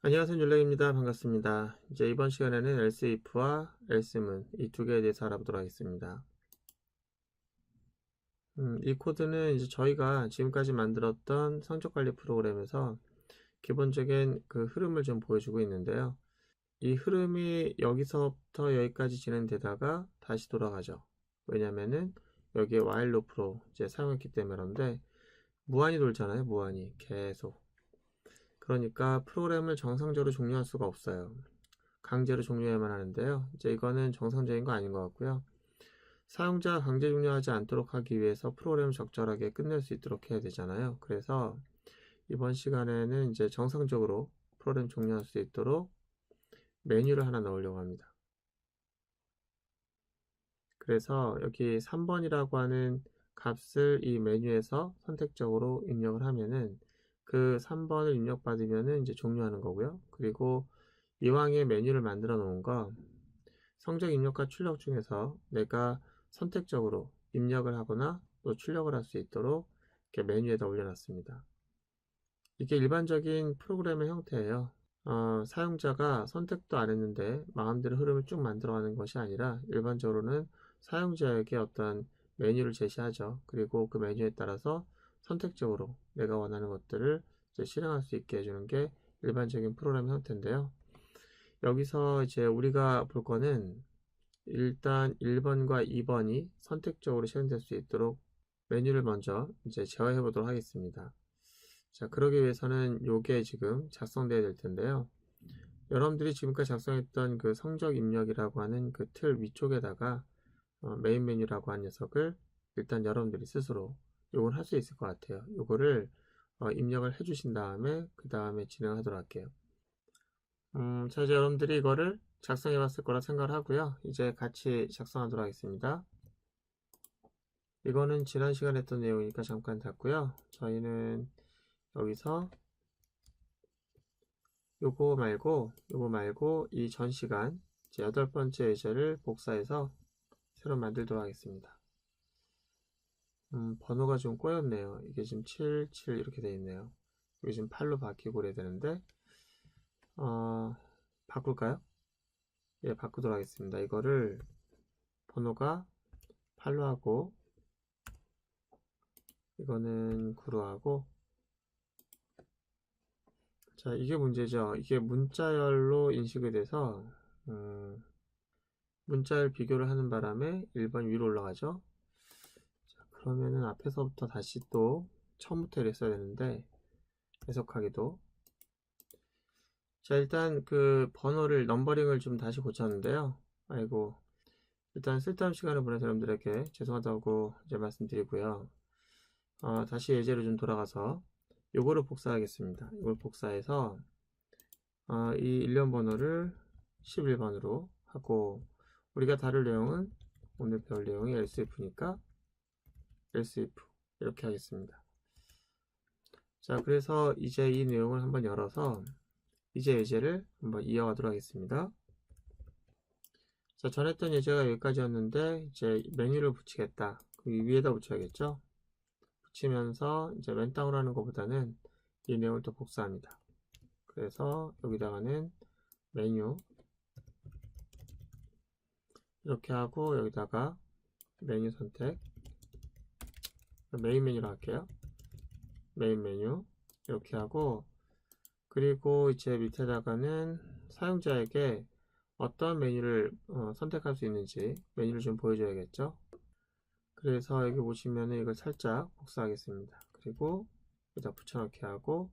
안녕하세요. 율렉입니다. 반갑습니다. 이제 이번 시간에는 else if와 else문 이 두 개에 대해서 알아보도록 하겠습니다. 이 코드는 이제 저희가 지금까지 만들었던 성적관리 프로그램에서 기본적인 그 흐름을 좀 보여주고 있는데요. 이 흐름이 여기서부터 여기까지 진행되다가 다시 돌아가죠. 왜냐면은 여기에 while loop로 이제 사용했기 때문에 그런데 무한히 돌잖아요. 무한히 계속. 그러니까 프로그램을 정상적으로 종료할 수가 없어요. 강제로 종료해야만 하는데요. 이제 이거는 정상적인 거 아닌 것 같고요. 사용자가 강제 종료하지 않도록 하기 위해서 프로그램을 적절하게 끝낼 수 있도록 해야 되잖아요. 그래서 이번 시간에는 이제 정상적으로 프로그램 종료할 수 있도록 메뉴를 하나 넣으려고 합니다. 그래서 여기 3번이라고 하는 값을 이 메뉴에서 선택적으로 입력을 하면은 그 3번을 입력받으면은 이제 종료하는 거고요. 그리고 이왕에 메뉴를 만들어 놓은 거 성적 입력과 출력 중에서 내가 선택적으로 입력을 하거나 또 출력을 할 수 있도록 이렇게 메뉴에다 올려놨습니다. 이게 일반적인 프로그램의 형태예요. 사용자가 선택도 안 했는데 마음대로 흐름을 쭉 만들어가는 것이 아니라 일반적으로는 사용자에게 어떤 메뉴를 제시하죠. 그리고 그 메뉴에 따라서 선택적으로 내가 원하는 것들을 이제 실행할 수 있게 해주는 게 일반적인 프로그램 형태인데요. 여기서 이제 우리가 볼 거는 일단 1번과 2번이 선택적으로 실행될 수 있도록 메뉴를 먼저 이제 제어해 보도록 하겠습니다. 자, 그러기 위해서는 요게 지금 작성되어야 될 텐데요. 여러분들이 지금까지 작성했던 그 성적 입력이라고 하는 그 틀 위쪽에다가 메인 메뉴라고 하는 녀석을 일단 여러분들이 스스로 요걸 할 수 있을 것 같아요. 요거를 입력을 해 주신 다음에 그 다음에 진행하도록 할게요. 자, 이제 여러분들이 이거를 작성해 봤을 거라 생각을 하고요. 이제 같이 작성하도록 하겠습니다. 이거는 지난 시간에 했던 내용이니까 잠깐 닫고요. 저희는 여기서 요거 말고 이 전 시간 이제 8번째 예제를 복사해서 새로 만들도록 하겠습니다. 번호가 좀 꼬였네요. 이게 지금 7, 7 이렇게 되어 있네요. 여기 지금 8로 바뀌고 그래야 되는데 바꿀까요? 예, 바꾸도록 하겠습니다. 이거를 번호가 8로 하고 이거는 9로 하고 자, 이게 문제죠. 이게 문자열로 인식이 돼서 문자열 비교를 하는 바람에 1번 위로 올라가죠. 자, 그러면은 앞에서부터 다시 또 처음부터 이랬어야 되는데 해석하기도 자, 일단 그 번호를 넘버링을 좀 다시 고쳤는데요. 아이고, 일단 쓸데없는 시간을 보낸 사람들에게 죄송하다고 이제 말씀드리고요. 다시 예제로 좀 돌아가서 요거를 복사하겠습니다. 이걸 복사해서 이 일련 번호를 11번으로 하고 우리가 다룰 내용은 오늘 배울 내용이 else if니까 else if 이렇게 하겠습니다. 자, 그래서 이제 이 내용을 한번 열어서 이제 예제를 한번 이어가도록 하겠습니다. 자, 전 했던 예제가 여기까지였는데 이제 메뉴를 붙이겠다. 그 위에다 붙여야겠죠. 붙이면서 이제 맨 땅으로 하는 것보다는 이 내용을 또 복사합니다. 그래서 여기다가는 메뉴 이렇게 하고 여기다가 메뉴 선택 메인 메뉴로 할게요. 메인 메뉴 이렇게 하고 그리고 이제 밑에다가는 사용자에게 어떤 메뉴를 선택할 수 있는지 메뉴를 좀 보여줘야겠죠. 그래서 여기 보시면은 이걸 살짝 복사하겠습니다. 그리고 여기다 붙여넣기 하고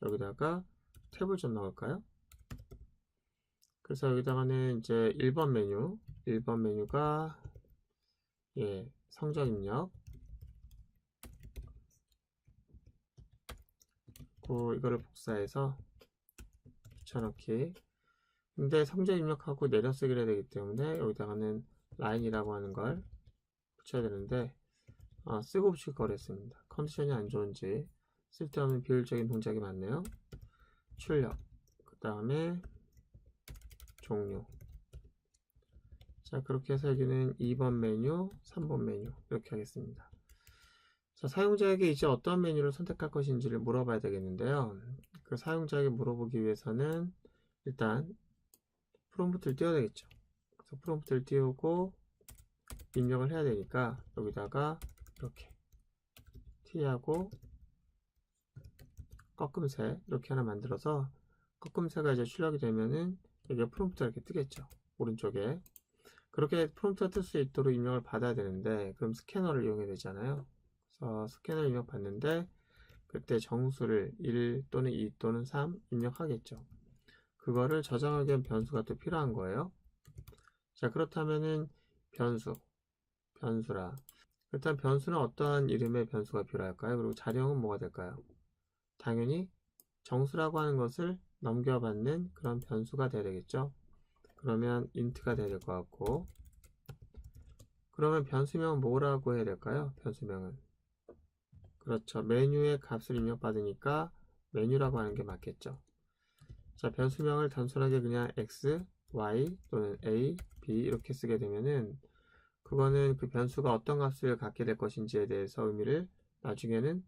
여기다가 탭을 좀 넣을까요? 그래서 여기다가는 이제 1번 메뉴가 예, 성적 입력 이거를 복사해서 붙여넣기 근데 성적 입력하고 내려쓰기를 해야 되기 때문에 여기다가는 라인이라고 하는 걸 붙여야 되는데 쓰고 붙일 걸 했습니다. 컨디션이 안 좋은지 쓸데없는 비효율적인 동작이 많네요. 출력 그 다음에 종료 자 그렇게 해서 여기는 2번 메뉴 3번 메뉴 이렇게 하겠습니다. 자, 사용자에게 이제 어떤 메뉴를 선택할 것인지를 물어봐야 되겠는데요. 그 사용자에게 물어보기 위해서는 일단 프롬프트를 띄워야 되겠죠. 그래서 프롬프트를 띄우고 입력을 해야 되니까 여기다가 이렇게 t하고 꺾음새 이렇게 하나 만들어서 꺾음새가 이제 출력이 되면은 여기가 프롬프트가 이렇게 뜨겠죠. 오른쪽에. 그렇게 프롬프트가 뜰 수 있도록 입력을 받아야 되는데 그럼 스캐너를 이용해야 되잖아요. 그래서 스캐너 입력 받는데 그때 정수를 1 또는 2 또는 3 입력하겠죠. 그거를 저장하기 위한 변수가 또 필요한 거예요. 자, 그렇다면은 변수라. 일단 변수는 어떠한 이름의 변수가 필요할까요? 그리고 자료형은 뭐가 될까요? 당연히 정수라고 하는 것을 넘겨받는 그런 변수가 돼야 되겠죠. 그러면 int가 돼야 될 것 같고, 그러면 변수명은 뭐라고 해야 될까요? 변수명은 그렇죠. 메뉴에 값을 입력받으니까 메뉴라고 하는 게 맞겠죠. 자, 변수명을 단순하게 그냥 x, y 또는 a, b 이렇게 쓰게 되면은 그거는 그 변수가 어떤 값을 갖게 될 것인지에 대해서 의미를 나중에는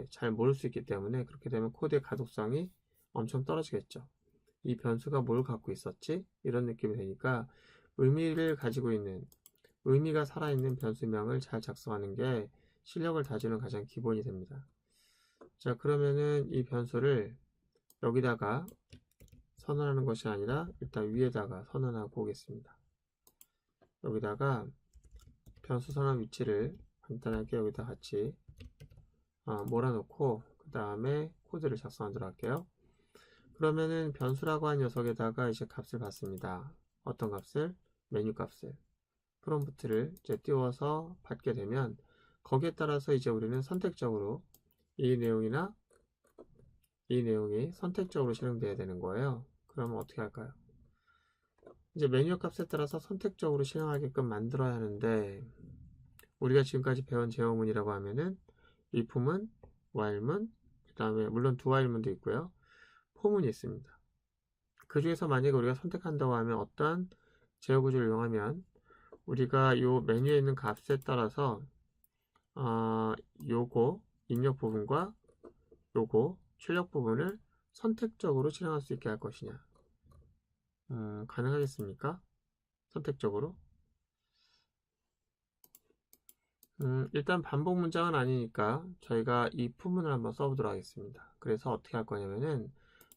잘 모를 수 있기 때문에 그렇게 되면 코드의 가독성이 엄청 떨어지겠죠. 이 변수가 뭘 갖고 있었지? 이런 느낌이 되니까 의미를 가지고 있는, 의미가 살아있는 변수명을 잘 작성하는 게 실력을 다지는 가장 기본이 됩니다. 자, 그러면은 이 변수를 여기다가 선언하는 것이 아니라 일단 위에다가 선언하고 오겠습니다. 여기다가 변수 선언 위치를 간단하게 여기다 같이 몰아놓고 그 다음에 코드를 작성하도록 할게요. 그러면은 변수라고 한 녀석에다가 이제 값을 받습니다. 어떤 값을? 메뉴 값을. 프롬프트를 이제 띄워서 받게 되면 거기에 따라서 이제 우리는 선택적으로 이 내용이나 이 내용이 선택적으로 실행되어야 되는 거예요. 그러면 어떻게 할까요? 이제 메뉴 값에 따라서 선택적으로 실행하게끔 만들어야 하는데 우리가 지금까지 배운 제어문이라고 하면은 if문, while문, 그 다음에 물론 do while문도 있고요. for문이 있습니다. 그 중에서 만약에 우리가 선택한다고 하면 어떠한 제어 구조를 이용하면 우리가 이 메뉴에 있는 값에 따라서 요거 입력 부분과 요거 출력 부분을 선택적으로 실행할 수 있게 할 것이냐. 가능하겠습니까? 선택적으로? 일단 반복 문장은 아니니까 저희가 이 부분을 한번 써보도록 하겠습니다. 그래서 어떻게 할 거냐면은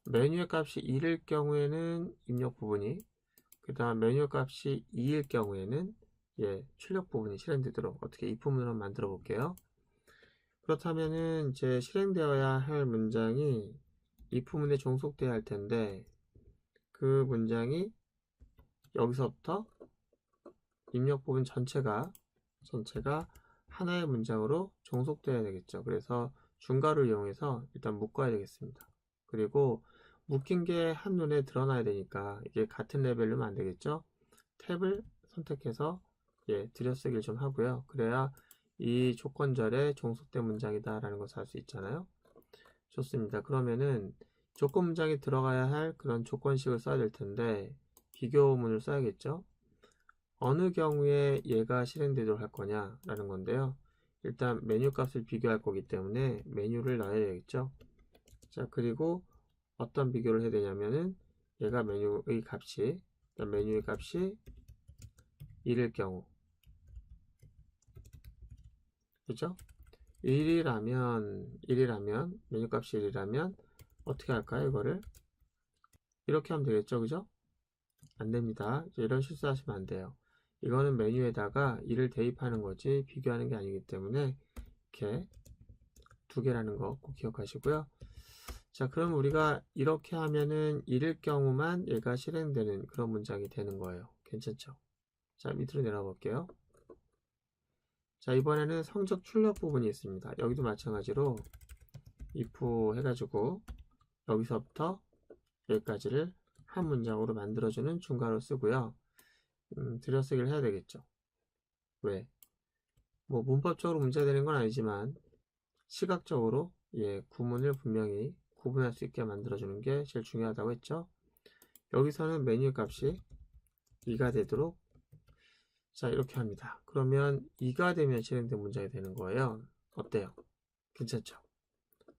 메뉴의 값이 1일 경우에는 입력 부분이, 그 다음 메뉴 값이 2일 경우에는 출력 부분이 실행되도록 어떻게 이 부분을 만들어 볼게요. 그렇다면은 이제 실행되어야 할 문장이 이 부분에 종속되어야 할 텐데 그 문장이 여기서부터 입력 부분 전체가 하나의 문장으로 종속되어야 되겠죠. 그래서 중괄호를 이용해서 일단 묶어야 되겠습니다. 그리고 묶인 게 한눈에 드러나야 되니까 이게 같은 레벨로는 안 되겠죠. 탭을 선택해서 들여쓰기를 좀 하고요. 그래야 이 조건절에 종속된 문장이다 라는 것을 알 수 있잖아요. 좋습니다. 그러면은 조건 문장이 들어가야 할 그런 조건식을 써야 될 텐데 비교문을 써야겠죠. 어느 경우에 얘가 실행되도록 할 거냐 라는 건데요. 일단 메뉴 값을 비교할 거기 때문에 메뉴를 넣어야 되겠죠. 자, 그리고 어떤 비교를 해야 되냐면은 얘가 메뉴의 값이, 메뉴의 값이 1일 경우, 그죠? 1이라면 메뉴 값이 1이라면 어떻게 할까요? 이거를 이렇게 하면 되겠죠, 그죠? 안 됩니다. 이런 실수하시면 안 돼요. 이거는 메뉴에다가 1을 대입하는 거지 비교하는 게 아니기 때문에 이렇게 두 개라는 거 꼭 기억하시고요. 자, 그럼 우리가 이렇게 하면은 1일 경우만 얘가 실행되는 그런 문장이 되는 거예요. 괜찮죠? 자, 밑으로 내려가 볼게요. 자, 이번에는 성적 출력 부분이 있습니다. 여기도 마찬가지로 if 해가지고 여기서부터 여기까지를 한 문장으로 만들어주는 중괄호 쓰고요. 들여쓰기를 해야 되겠죠. 왜? 뭐 문법적으로 문제가 되는 건 아니지만 시각적으로 구문을 분명히 구분할 수 있게 만들어주는 게 제일 중요하다고 했죠. 여기서는 메뉴 값이 2가 되도록, 자, 이렇게 합니다. 그러면 2가 되면 실행된 문장이 되는 거예요. 어때요? 괜찮죠?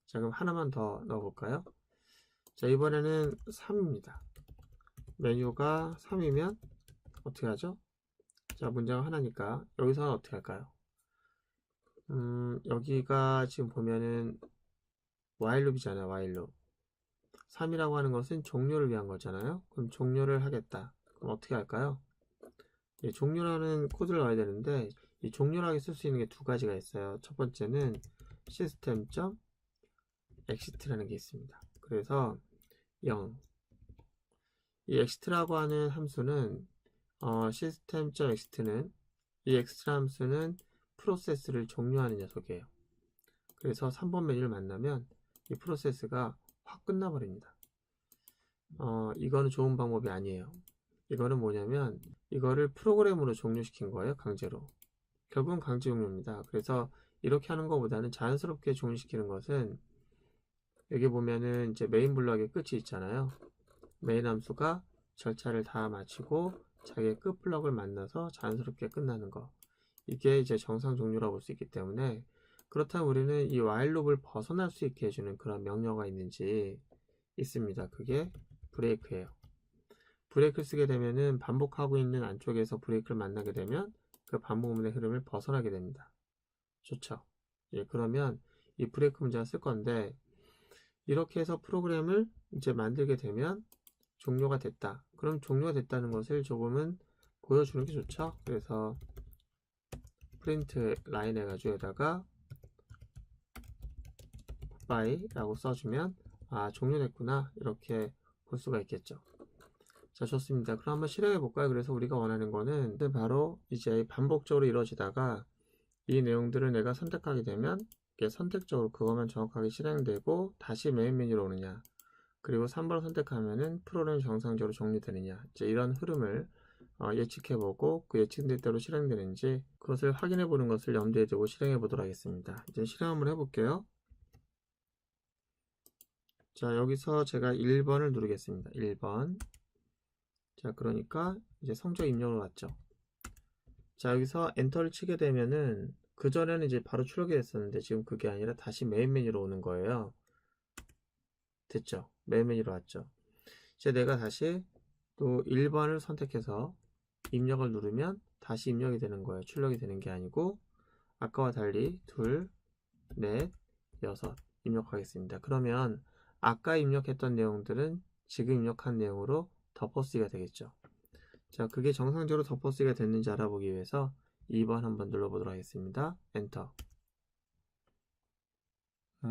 자, 그럼 하나만 더 넣어볼까요? 자, 이번에는 3입니다. 메뉴가 3이면 어떻게 하죠? 자, 문제가 하나니까 여기서는 어떻게 할까요? 여기가 지금 보면은 whileloop이잖아요. whileloop. 3이라고 하는 것은 종료를 위한 거잖아요. 그럼 종료를 하겠다. 그럼 어떻게 할까요? 예, 종료라는 코드를 넣어야 되는데 이 종료라고 쓸 수 있는 게 두 가지가 있어요. 첫 번째는 system.exit라는 게 있습니다. 그래서 0. 이 exit라고 하는 함수는 system.exit는 이 exit 함수는 프로세스를 종료하는 녀석이에요. 그래서 3번 메뉴를 만나면 이 프로세스가 확 끝나버립니다. 이거는 좋은 방법이 아니에요. 이거는 뭐냐면 이거를 프로그램으로 종료시킨 거예요. 강제로. 결국은 강제 종료입니다. 그래서 이렇게 하는 것보다는 자연스럽게 종료시키는 것은 여기 보면은 이제 메인 블럭의 끝이 있잖아요. 메인 함수가 절차를 다 마치고 자기의 끝 블럭을 만나서 자연스럽게 끝나는 거. 이게 이제 정상 종료라고 볼 수 있기 때문에 그렇다면 우리는 이 while 룹을 벗어날 수 있게 해주는 그런 명령어가 있는지 있습니다. 그게 브레이크예요. 브레이크를 쓰게 되면은 반복하고 있는 안쪽에서 브레이크를 만나게 되면 그 반복문의 흐름을 벗어나게 됩니다. 좋죠? 예, 그러면 이 브레이크 문제를 쓸 건데 이렇게 해서 프로그램을 이제 만들게 되면 종료가 됐다. 그럼 종료가 됐다는 것을 조금은 보여주는 게 좋죠? 그래서 프린트 라인 해가지고 여기다가 굿바이라고 써주면 종료됐구나 이렇게 볼 수가 있겠죠. 자, 좋습니다. 그럼 한번 실행해 볼까요? 그래서 우리가 원하는 거는 바로 이제 반복적으로 이루어지다가 이 내용들을 내가 선택하게 되면 이게 선택적으로 그것만 정확하게 실행되고 다시 메인 메뉴로 오느냐, 그리고 3번을 선택하면은 프로그램이 정상적으로 종료되느냐, 이제 이런 흐름을 예측해 보고 그 예측된 대로 실행되는지 그것을 확인해 보는 것을 염두에 두고 실행해 보도록 하겠습니다. 이제 실행 한번 해볼게요. 자, 여기서 제가 1번을 누르겠습니다. 1번. 자, 그러니까 이제 성적 입력으로 왔죠. 자, 여기서 엔터를 치게 되면은 그전에는 이제 바로 출력이 됐었는데 지금 그게 아니라 다시 메인 메뉴로 오는 거예요. 됐죠? 메인 메뉴로 왔죠. 이제 내가 다시 또 1번을 선택해서 입력을 누르면 다시 입력이 되는 거예요. 출력이 되는 게 아니고 아까와 달리 2, 넷, 6 입력하겠습니다. 그러면 아까 입력했던 내용들은 지금 입력한 내용으로 덮어쓰기가 되겠죠. 자, 그게 정상적으로 덮어쓰기가 됐는지 알아보기 위해서 2번 한번 눌러보도록 하겠습니다. 엔터.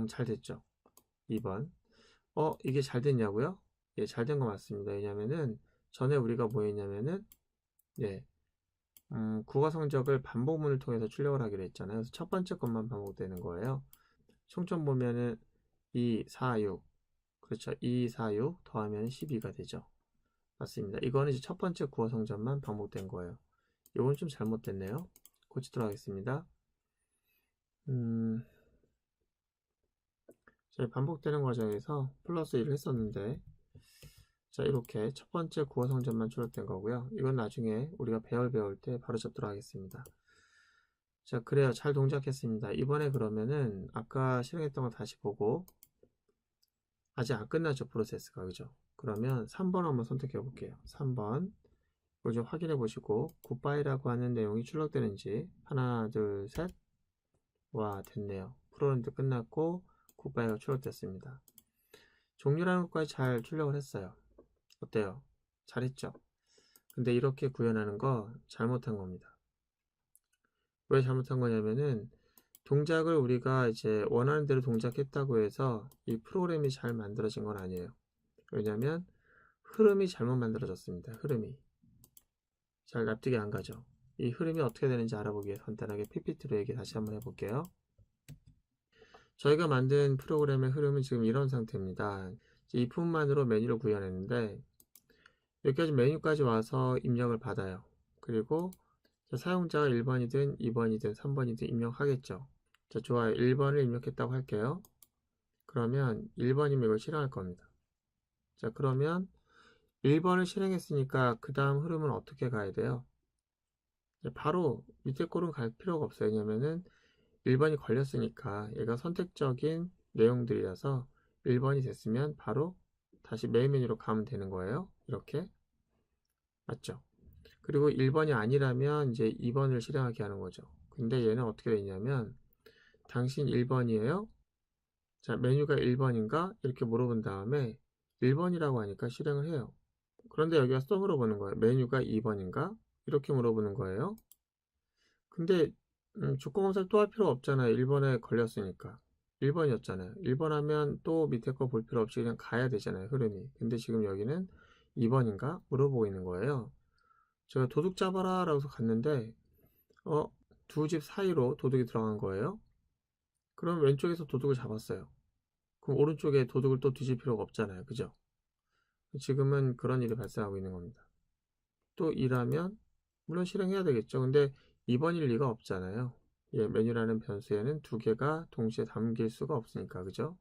잘 됐죠. 2번. 이게 잘 됐냐고요? 예, 잘 된 거 맞습니다. 왜냐면은 전에 우리가 뭐 했냐면은 예, 국어 성적을 반복문을 통해서 출력을 하기로 했잖아요. 그래서 첫 번째 것만 반복되는 거예요. 총점 보면은 2, 4, 6. 그렇죠. 2, 4, 6 더하면 12가 되죠. 맞습니다. 이거는 이제 첫 번째 국어 성적만 반복된 거예요. 이건 좀 잘못됐네요. 고치도록 하겠습니다. 저희 반복되는 과정에서 플러스 1을 했었는데 자, 이렇게 첫 번째 국어 성적만 출력된 거고요. 이건 나중에 우리가 배울 때 바로 잡도록 하겠습니다. 자, 그래요. 잘 동작했습니다. 이번에 그러면은 아까 실행했던 거 다시 보고 아직 안 끝났죠, 프로세스가. 그죠? 그러면 3번 한번 선택해 볼게요. 3번. 이거 좀 확인해 보시고 굿바이라고 하는 내용이 출력되는지 하나, 둘, 셋. 와, 됐네요. 프로그램도 끝났고 굿바이가 출력됐습니다. 종류라는 것까지 잘 출력을 했어요. 어때요? 잘했죠? 근데 이렇게 구현하는 거 잘못한 겁니다. 왜 잘못한 거냐면은 동작을 우리가 이제 원하는 대로 동작했다고 해서 이 프로그램이 잘 만들어진 건 아니에요. 왜냐면 흐름이 잘못 만들어졌습니다. 흐름이 잘 납득이 안 가죠. 이 흐름이 어떻게 되는지 알아보기 위해 간단하게 PPT로 얘기 다시 한번 해볼게요. 저희가 만든 프로그램의 흐름은 지금 이런 상태입니다. if만으로 메뉴를 구현했는데 여기까지 메뉴까지 와서 입력을 받아요. 그리고 사용자가 1번이든 2번이든 3번이든 입력하겠죠. 자, 좋아요. 1번을 입력했다고 할게요. 그러면 1번이면 이걸 실행할 겁니다. 자, 그러면 1번을 실행했으니까 그 다음 흐름은 어떻게 가야 돼요? 바로 밑에 꼴은 갈 필요가 없어요. 왜냐면은 1번이 걸렸으니까 얘가 선택적인 내용들이라서 1번이 됐으면 바로 다시 메인 메뉴로 가면 되는 거예요. 이렇게. 맞죠? 그리고 1번이 아니라면 이제 2번을 실행하게 하는 거죠. 근데 얘는 어떻게 되냐면 당신 1번이에요? 자, 메뉴가 1번인가? 이렇게 물어본 다음에 1번이라고 하니까 실행을 해요. 그런데 여기가 또 물어보는 거예요. 메뉴가 2번인가? 이렇게 물어보는 거예요. 근데 조건검사를 또 할 필요 없잖아요. 1번에 걸렸으니까. 1번이었잖아요. 1번 하면 또 밑에 거 볼 필요 없이 그냥 가야 되잖아요. 흐름이. 근데 지금 여기는 2번인가? 물어보고 있는 거예요. 제가 도둑 잡아라 라고 해서 갔는데 두 집 사이로 도둑이 들어간 거예요. 그럼 왼쪽에서 도둑을 잡았어요. 그럼 오른쪽에 도둑을 또 뒤질 필요가 없잖아요. 그죠? 지금은 그런 일이 발생하고 있는 겁니다. 또 일하면 물론 실행해야 되겠죠. 근데 2번일 리가 없잖아요. 예, 메뉴라는 변수에는 두 개가 동시에 담길 수가 없으니까. 그죠?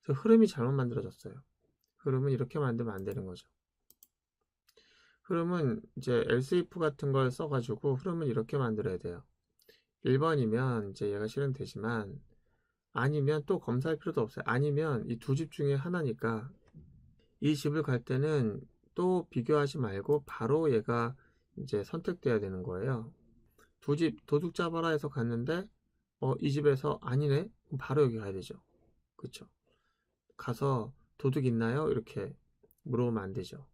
그래서 흐름이 잘못 만들어졌어요. 흐름은 이렇게 만들면 안 되는 거죠. 흐름은 이제 else if 같은 걸 써가지고 흐름은 이렇게 만들어야 돼요. 1번이면 이제 얘가 실행되지만 아니면 또 검사할 필요도 없어요. 아니면 이 두 집 중에 하나니까 이 집을 갈 때는 또 비교하지 말고 바로 얘가 이제 선택돼야 되는 거예요. 두 집 도둑 잡아라 해서 갔는데 이 집에서 아니네? 그럼 바로 여기 가야 되죠. 그쵸? 가서 도둑 있나요? 이렇게 물어보면 안 되죠.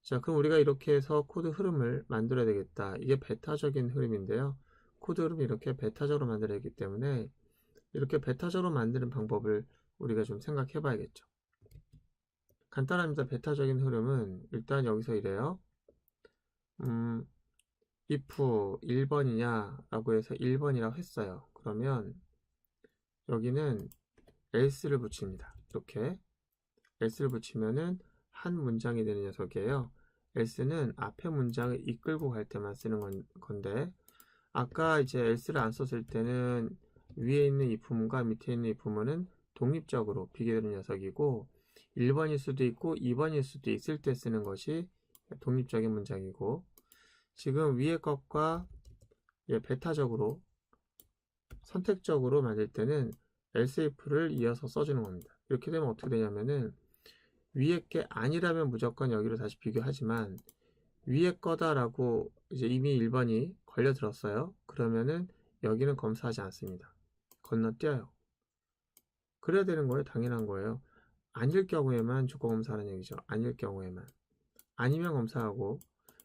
자, 그럼 우리가 이렇게 해서 코드 흐름을 만들어야 되겠다. 이게 베타적인 흐름인데요. 코드 흐름이 이렇게 베타적으로 만들어야 되기 때문에 이렇게 베타적으로 만드는 방법을 우리가 좀 생각해 봐야겠죠. 간단합니다. 베타적인 흐름은 일단 여기서 이래요. if 1번이냐 라고 해서 1번이라고 했어요. 그러면 여기는 else를 붙입니다. 이렇게 else를 붙이면은 한 문장이 되는 녀석이에요. else는 앞에 문장을 이끌고 갈 때만 쓰는 건데 아까 이제 else를 안 썼을 때는 위에 있는 if문과 밑에 있는 if문은 독립적으로 비교되는 녀석이고 1번일 수도 있고 2번일 수도 있을 때 쓰는 것이 독립적인 문장이고 지금 위에 것과 베타적으로 선택적으로 만들 때는 else if를 이어서 써주는 겁니다. 이렇게 되면 어떻게 되냐면은 위에 게 아니라면 무조건 여기로 다시 비교하지만 위에 거다라고 이제 이미 1번이 걸려들었어요. 그러면은 여기는 검사하지 않습니다. 건너뛰어요. 그래야 되는 거예요. 당연한 거예요. 아닐 경우에만 조건 검사하는 얘기죠. 아닐 경우에만. 아니면 검사하고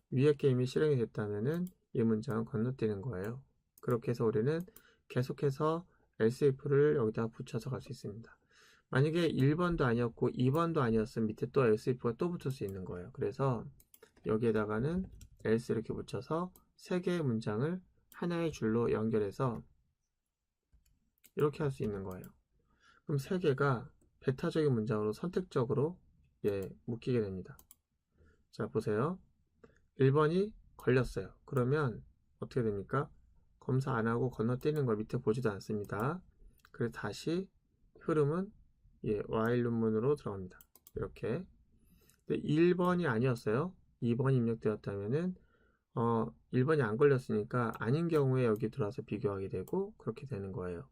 위에 게 이미 실행이 됐다면은 이 문장은 건너뛰는 거예요. 그렇게 해서 우리는 계속해서 else if를 여기다 붙여서 갈 수 있습니다. 만약에 1번도 아니었고 2번도 아니었으면 밑에 또 else if가 또 붙을 수 있는 거예요. 그래서 여기에다가는 else 이렇게 붙여서 세 개의 문장을 하나의 줄로 연결해서 이렇게 할 수 있는 거예요. 그럼 세 개가 베타적인 문장으로 선택적으로 묶이게 됩니다. 자, 보세요. 1번이 걸렸어요. 그러면 어떻게 됩니까? 검사 안 하고 건너뛰는 걸 밑에 보지도 않습니다. 그래서 다시 흐름은 while 문으로 들어갑니다. 이렇게. 근데 1번이 아니었어요. 2번이 입력되었다면은 1번이 안 걸렸으니까 아닌 경우에 여기 들어와서 비교하게 되고 그렇게 되는 거예요.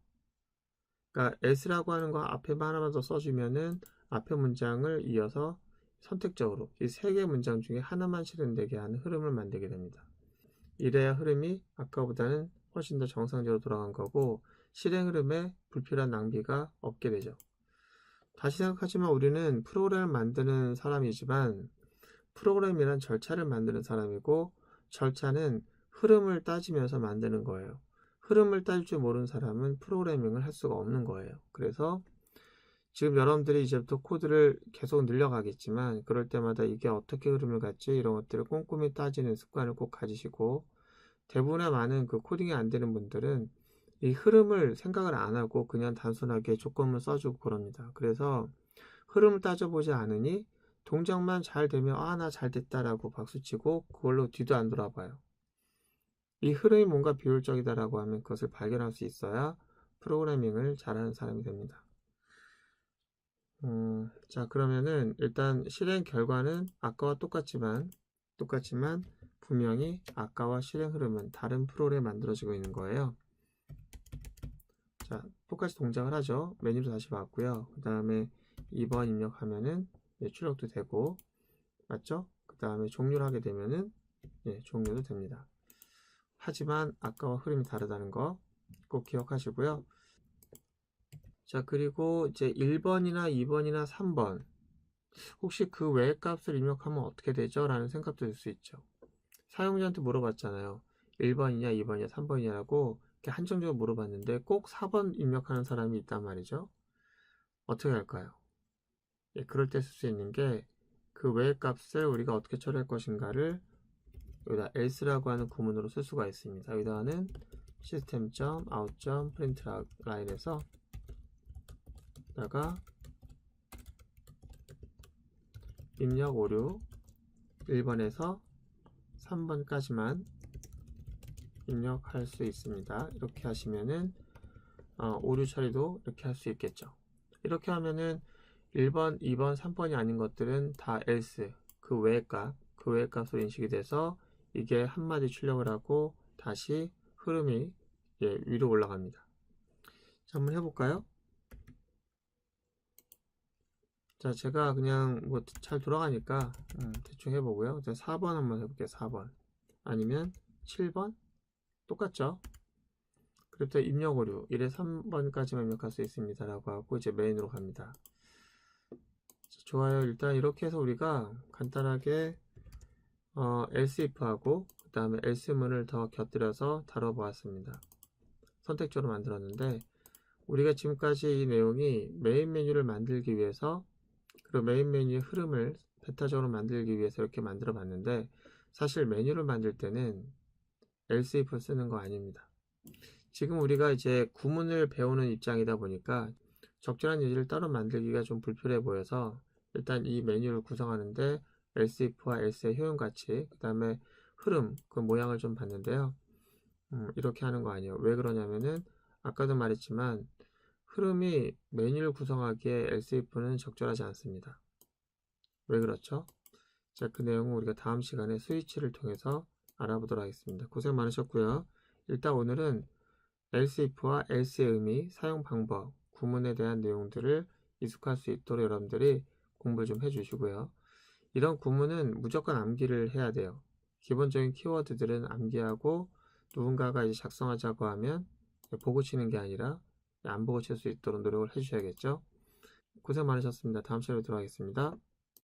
그러니까 s라고 하는 거 앞에 하나만 더 써주면은 앞에 문장을 이어서 선택적으로 이 세 개의 문장 중에 하나만 실행되게 하는 흐름을 만들게 됩니다. 이래야 흐름이 아까보다는 훨씬 더 정상적으로 돌아간 거고 실행 흐름에 불필요한 낭비가 없게 되죠. 다시 생각하지만 우리는 프로그램을 만드는 사람이지만 프로그램이란 절차를 만드는 사람이고 절차는 흐름을 따지면서 만드는 거예요. 흐름을 따질 줄 모르는 사람은 프로그래밍을 할 수가 없는 거예요. 그래서 지금 여러분들이 이제부터 코드를 계속 늘려가겠지만 그럴 때마다 이게 어떻게 흐름을 갖지 이런 것들을 꼼꼼히 따지는 습관을 꼭 가지시고 대부분의 많은 그 코딩이 안 되는 분들은 이 흐름을 생각을 안 하고 그냥 단순하게 조건을 써주고 그럽니다. 그래서 흐름을 따져보지 않으니 동작만 잘 되면 나 잘 됐다라고 박수치고 그걸로 뒤도 안 돌아봐요. 이 흐름이 뭔가 비효율적이다라고 하면 그것을 발견할 수 있어야 프로그래밍을 잘하는 사람이 됩니다. 자, 그러면은 일단 실행 결과는 아까와 똑같지만 분명히 아까와 실행 흐름은 다른 프로그램에 만들어지고 있는 거예요. 자, 똑같이 동작을 하죠. 메뉴로 다시 왔고요. 그 다음에 2번 입력하면은 출력도 되고, 맞죠? 그 다음에 종료를 하게 되면은 종료도 됩니다. 하지만 아까와 흐름이 다르다는 거 꼭 기억하시고요. 자, 그리고 이제 1번이나 2번이나 3번, 혹시 그 외의 값을 입력하면 어떻게 되죠? 라는 생각도 들 수 있죠. 사용자한테 물어봤잖아요. 1번이냐 2번이냐 3번이냐라고 이렇게 한정적으로 물어봤는데 꼭 4번 입력하는 사람이 있단 말이죠. 어떻게 할까요? 그럴 때 쓸 수 있는 게, 그 외의 값을 우리가 어떻게 처리할 것인가를 여기다 else라고 하는 구문으로 쓸 수가 있습니다. 여기다가는 system.out.println에서 다가 입력 오류 1번에서 3번까지만 입력할 수 있습니다. 이렇게 하시면은 오류 처리도 이렇게 할 수 있겠죠. 이렇게 하면은 1번, 2번, 3번이 아닌 것들은 다 else, 그 외의 값으로 인식이 돼서 이게 한마디 출력을 하고 다시 흐름이 위로 올라갑니다. 자, 한번 해볼까요? 자, 제가 그냥 뭐 잘 돌아가니까 대충 해보고요. 자, 4번 한번 해볼게요. 4번 아니면 7번 똑같죠? 그래도 입력 오류 1에 3번까지만 입력할 수 있습니다 라고 하고 이제 메인으로 갑니다. 자, 좋아요. 일단 이렇게 해서 우리가 간단하게 else if하고 그 다음에 else문을 더 곁들여서 다뤄보았습니다. 선택적으로 만들었는데, 우리가 지금까지 이 내용이 메인 메뉴를 만들기 위해서, 그리고 메인 메뉴의 흐름을 베타적으로 만들기 위해서 이렇게 만들어 봤는데, 사실 메뉴를 만들 때는 else if를 쓰는 거 아닙니다. 지금 우리가 이제 구문을 배우는 입장이다 보니까 적절한 예제를 따로 만들기가 좀 불필요해 보여서 일단 이 메뉴를 구성하는데 else if와 else의 효용같이 그 다음에 흐름, 그 모양을 좀 봤는데요. 이렇게 하는 거 아니에요. 왜 그러냐면은 아까도 말했지만 흐름이 메뉴를 구성하기에 else if는 적절하지 않습니다. 왜 그렇죠? 자, 그 내용은 우리가 다음 시간에 스위치를 통해서 알아보도록 하겠습니다. 고생 많으셨고요. 일단 오늘은 else if와 else의 의미, 사용 방법, 구문에 대한 내용들을 익숙할 수 있도록 여러분들이 공부를 좀 해주시고요. 이런 구문은 무조건 암기를 해야 돼요. 기본적인 키워드들은 암기하고 누군가가 이제 작성하자고 하면 보고 치는 게 아니라 안 보고 칠 수 있도록 노력을 해주셔야겠죠. 고생 많으셨습니다. 다음 시간에 뵙도록 하겠습니다.